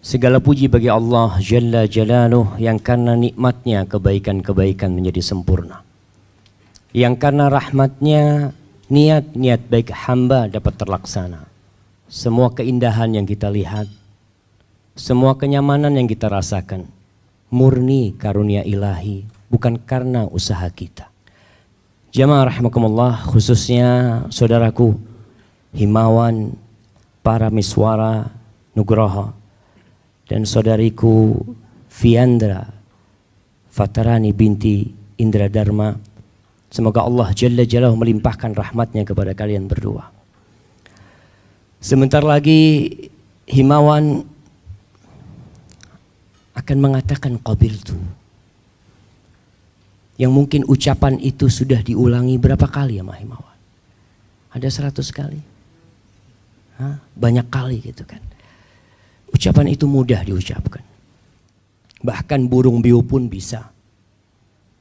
Segala puji bagi Allah Jalla Jalaluh yang karena nikmatnya kebaikan-kebaikan menjadi sempurna. Yang karena rahmatnya niat-niat baik hamba dapat terlaksana. Semua keindahan yang kita lihat, semua kenyamanan yang kita rasakan, murni karunia ilahi, bukan karena usaha kita. Jamaah rahimakumullah, khususnya saudaraku Himawan Paramiswara Nugroho dan saudariku Fiandra Fatarani binti Indra Dharma. Semoga Allah Jalla Jalaluhu melimpahkan rahmatnya kepada kalian berdua. Sebentar lagi Himawan akan mengatakan qabiltu. Yang mungkin ucapan itu sudah diulangi berapa kali ya Himawan? Ada 100 kali? Banyak kali gitu kan. Ucapan itu mudah diucapkan. Bahkan burung biu pun bisa.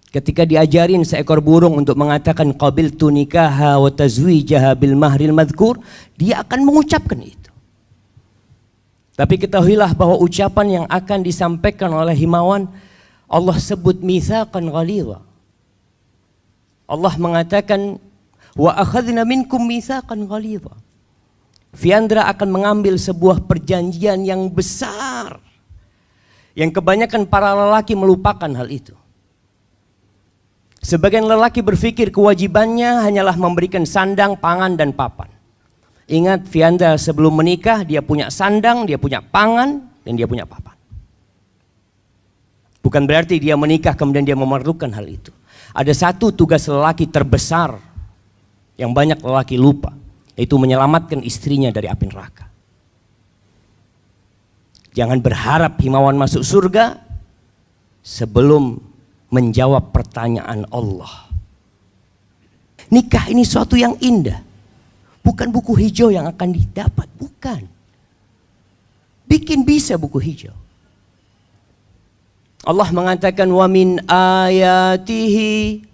Ketika diajarin seekor burung untuk mengatakan qabiltu nikaha wa tazwijaha bil mahril madhkur, dia akan mengucapkan itu. Tapi ketahuilah bahwa ucapan yang akan disampaikan oleh Himawan, Allah sebut mitsaqan ghalidha. Allah mengatakan wa akhadna minkum mitsaqan ghalidha. Fiandra akan mengambil sebuah perjanjian yang besar, yang kebanyakan para lelaki melupakan hal itu. Sebagian lelaki berpikir kewajibannya hanyalah memberikan sandang, pangan, dan papan. Ingat, Fiandra sebelum menikah dia punya sandang, dia punya pangan, dan dia punya papan. Bukan berarti dia menikah kemudian dia memerlukan hal itu. Ada satu tugas lelaki terbesar yang banyak lelaki lupa, yaitu menyelamatkan istrinya dari api neraka. Jangan berharap Himawan masuk surga sebelum menjawab pertanyaan Allah. Nikah ini suatu yang indah. Bukan buku hijau yang akan didapat, bukan. Bikin bisa buku hijau. Allah mengatakan wa min ayatihi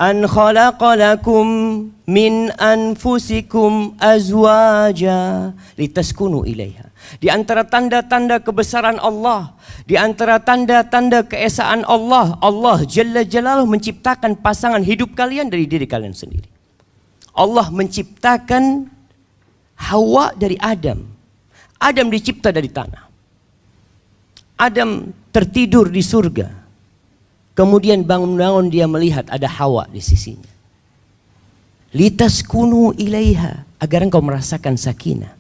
an khalaqalakum min anfusikum azwaja litaskunu ilaiha. Di antara tanda-tanda kebesaran Allah, di antara tanda-tanda keesaan Allah, Allah Jalla Jalaluhu menciptakan pasangan hidup kalian dari diri kalian sendiri. Allah menciptakan Hawa dari Adam. Adam dicipta dari tanah. Adam tertidur di surga. Kemudian bangun-bangun dia melihat ada Hawa di sisinya. Litaskunu ilaiha, agar engkau merasakan sakinah,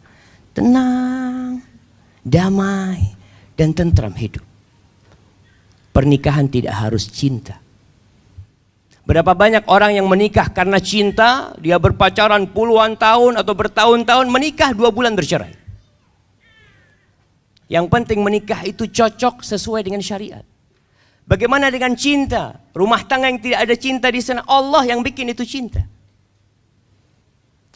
tenang, damai, dan tentram hidup. Pernikahan tidak harus cinta. Berapa banyak orang yang menikah karena cinta, dia berpacaran puluhan tahun atau bertahun-tahun, menikah 2 bulan bercerai. Yang penting menikah itu cocok sesuai dengan syariat. Bagaimana dengan cinta? Rumah tangga yang tidak ada cinta di sana, Allah yang bikin itu cinta.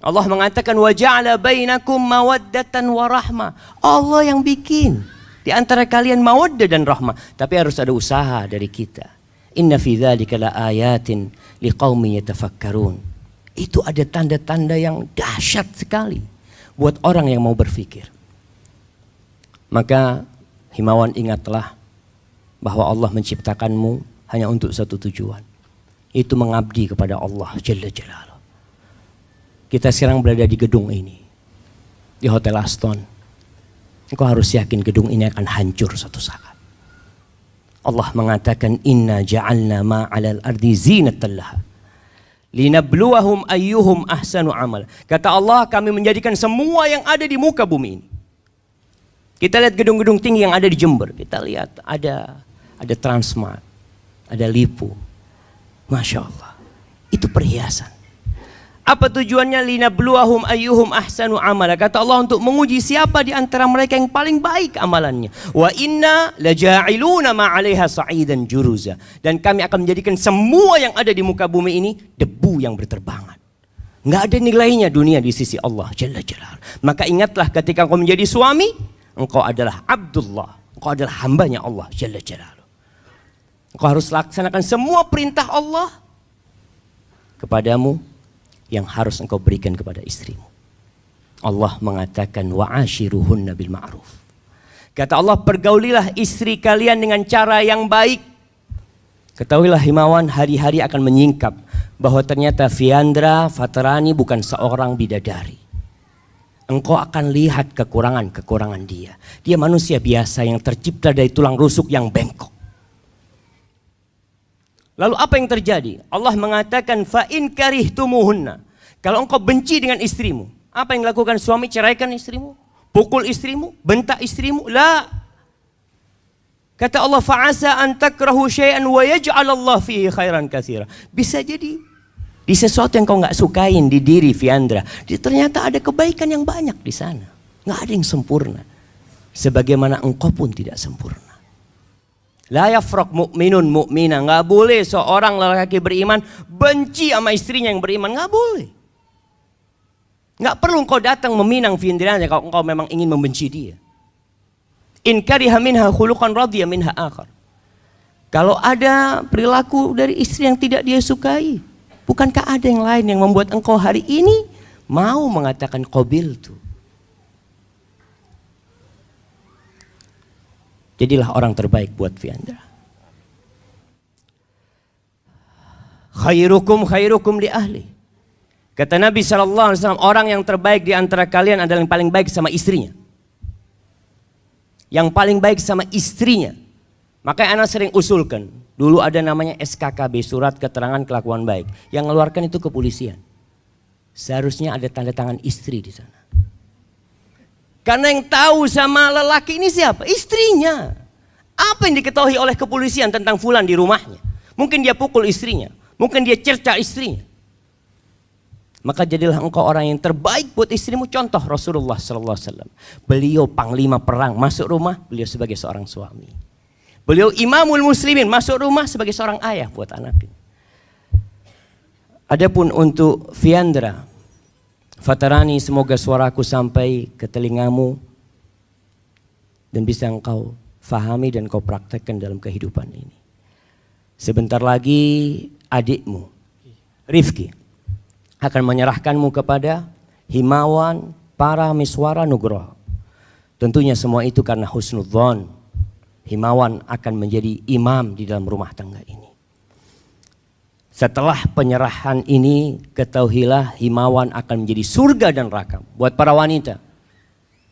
Allah mengatakan wa ja'ala bainakum mawaddatan wa rahmah. Allah yang bikin di antara kalian mawaddah dan rahmah, tapi harus ada usaha dari kita. Inna fi dzalika laayatin liqaumin yatafakkarun. Itu ada tanda-tanda yang dahsyat sekali buat orang yang mau berpikir. Maka Himawan, ingatlah bahwa Allah menciptakanmu hanya untuk satu tujuan, itu mengabdi kepada Allah Jalla Jalaluhu. Kita sekarang berada di gedung ini, di Hotel Aston. Engkau harus yakin gedung ini akan hancur suatu saat. Allah mengatakan inna ja'alna ma'alal ardi zinatan laha linabluwahum ayyuhum ahsanu amal. Kata Allah, kami menjadikan semua yang ada di muka bumi ini. Kita lihat gedung-gedung tinggi yang ada di Jember. Kita lihat ada Transmart, ada Lipo. Masya Allah, itu perhiasan. Apa tujuannya? Linabluwahum ayyuhum ahsanu amala. Kata Allah, untuk menguji siapa di antara mereka yang paling baik amalannya. Wa inna laja'iluna ma'alaiha sa'idan juruza. Dan kami akan menjadikan semua yang ada di muka bumi ini debu yang berterbangan. Nggak ada nilainya dunia di sisi Allah Jalla Jalaluhu. Maka ingatlah, ketika engkau menjadi suami, engkau adalah Abdullah, engkau adalah hambanya Allah Jalla Jalaluhu. Engkau harus laksanakan semua perintah Allah kepadamu yang harus engkau berikan kepada istrimu. Allah mengatakan wa'ashiruhunna bil ma'ruf. Kata Allah, pergaulilah istri kalian dengan cara yang baik. Ketahuilah Himawan, hari-hari akan menyingkap bahwa ternyata Fiandra Fatrani bukan seorang bidadari. Engkau akan lihat kekurangan-kekurangan dia. Dia manusia biasa yang tercipta dari tulang rusuk yang bengkok. Lalu apa yang terjadi? Allah mengatakan, fa in karihtumuhunna. Kalau engkau benci dengan istrimu, apa yang dilakukan suami? Ceraikan istrimu, pukul istrimu, bentak istrimu? La. Kata Allah, fa'asa an takrahu syai'an wa yaj'alallah fihi khairan katsira. Bisa jadi di sesuatu yang kau nggak sukain di diri Fiandra, ternyata ada kebaikan yang banyak di sana. Nggak ada yang sempurna. Sebagaimana engkau pun tidak sempurna. La yafraq mu'minun mu'mina. Nggak boleh seorang lelaki beriman benci sama istrinya yang beriman. Nggak boleh. Nggak perlu engkau datang meminang Fiandra kalau engkau memang ingin membenci dia. In kariha minha khuluqan radhiya minha akhar. Kalau ada perilaku dari istri yang tidak dia sukai, bukankah ada yang lain yang membuat engkau hari ini mau mengatakan qabiltu? Jadilah orang terbaik buat Fiandra. Khairukum khairukum li ahli. Kata Nabi SAW, orang yang terbaik di antara kalian adalah yang paling baik sama istrinya. Yang paling baik sama istrinya. Makanya anak sering usulkan. Dulu ada namanya SKKB, Surat Keterangan Kelakuan Baik. Yang mengeluarkan itu kepolisian. Seharusnya ada tanda tangan istri di sana. Karena yang tahu sama lelaki ini siapa? Istrinya. Apa yang diketahui oleh kepolisian tentang fulan di rumahnya? Mungkin dia pukul istrinya. Mungkin dia cerca istrinya. Maka jadilah engkau orang yang terbaik buat istrimu. Contoh Rasulullah SAW. Beliau panglima perang. Masuk rumah, beliau sebagai seorang suami. Beliau imamul muslimin. Masuk rumah sebagai seorang ayah buat anaknya. Adapun untuk Fiandra Fatrani, semoga suaraku sampai ke telingamu dan bisa engkau fahami dan kau praktekkan dalam kehidupan ini. Sebentar lagi adikmu Rifki akan menyerahkanmu kepada Himawan Paramiswara Nugroho. Tentunya semua itu karena husnudzon. Himawan akan menjadi imam di dalam rumah tangga ini. Setelah penyerahan ini, ketahuilah Himawan akan menjadi surga dan neraka buat para wanita.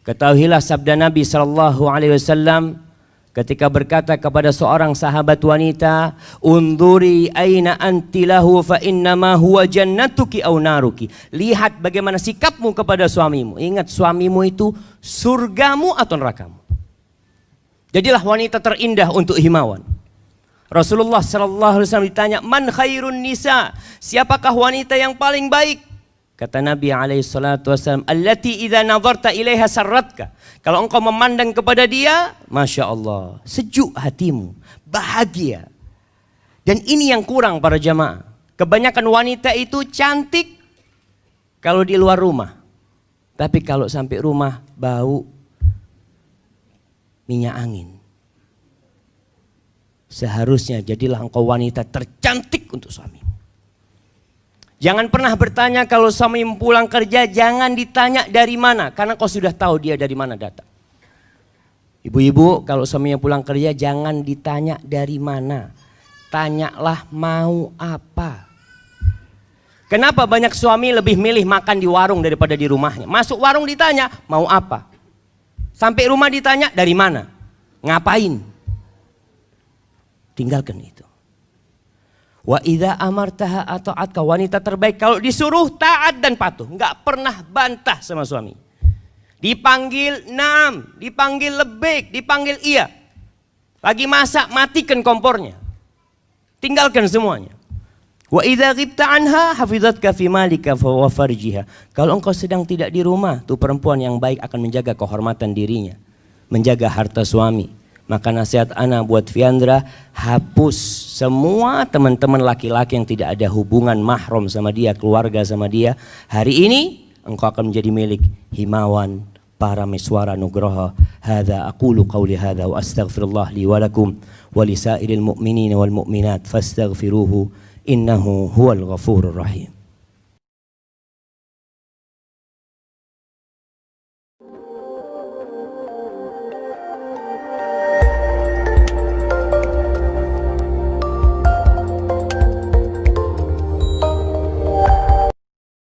Ketahuilah sabda Nabi SAW ketika berkata kepada seorang sahabat wanita, "Unduri aina anti lahu fa innama huwa jannatuki aw naruki." Lihat bagaimana sikapmu kepada suamimu. Ingat, suamimu itu surgamu atau nerakamu. Jadilah wanita terindah untuk Himawan. Rasulullah SAW ditanya, man khairun nisa, siapakah wanita yang paling baik? Kata Nabi SAW, allati idza nadharta ilaiha sarratka. Kalau engkau memandang kepada dia, Masya Allah, sejuk hatimu, bahagia. Dan ini yang kurang para jamaah. Kebanyakan wanita itu cantik kalau di luar rumah. Tapi kalau sampai rumah bau minyak angin. Seharusnya jadilah engkau wanita tercantik untuk suami. Jangan pernah bertanya kalau suami pulang kerja, jangan ditanya dari mana, karena kau sudah tahu dia dari mana datang. Ibu-ibu, kalau suaminya pulang kerja jangan ditanya dari mana, tanyalah mau apa. Kenapa banyak suami lebih milih makan di warung daripada di rumahnya? Masuk warung ditanya mau apa, sampai rumah ditanya dari mana, ngapain. Tinggalkan itu. Wa idza amartaha ata'atka, wanita terbaik kalau disuruh taat dan patuh, enggak pernah bantah sama suami. Dipanggil naam, dipanggil lebek, dipanggil iya. Lagi masak, matikan kompornya. Tinggalkan semuanya. Wa idza ghibta anha hafizatka fi malika wa farjiha. Kalau engkau sedang tidak di rumah, tuh perempuan yang baik akan menjaga kehormatan dirinya, menjaga harta suami. Maka nasihat ana buat Fiandra, hapus semua teman-teman laki-laki yang tidak ada hubungan mahram sama dia, keluarga sama dia. Hari ini engkau akan menjadi milik Himawan Paramiswara Nugroho. Hadza aqulu qawli hadza wa astaghfirullah li wa lakum wa lisairil mu'minina wal mu'minat fastaghfiruhu innahu huwal ghafurur rahim.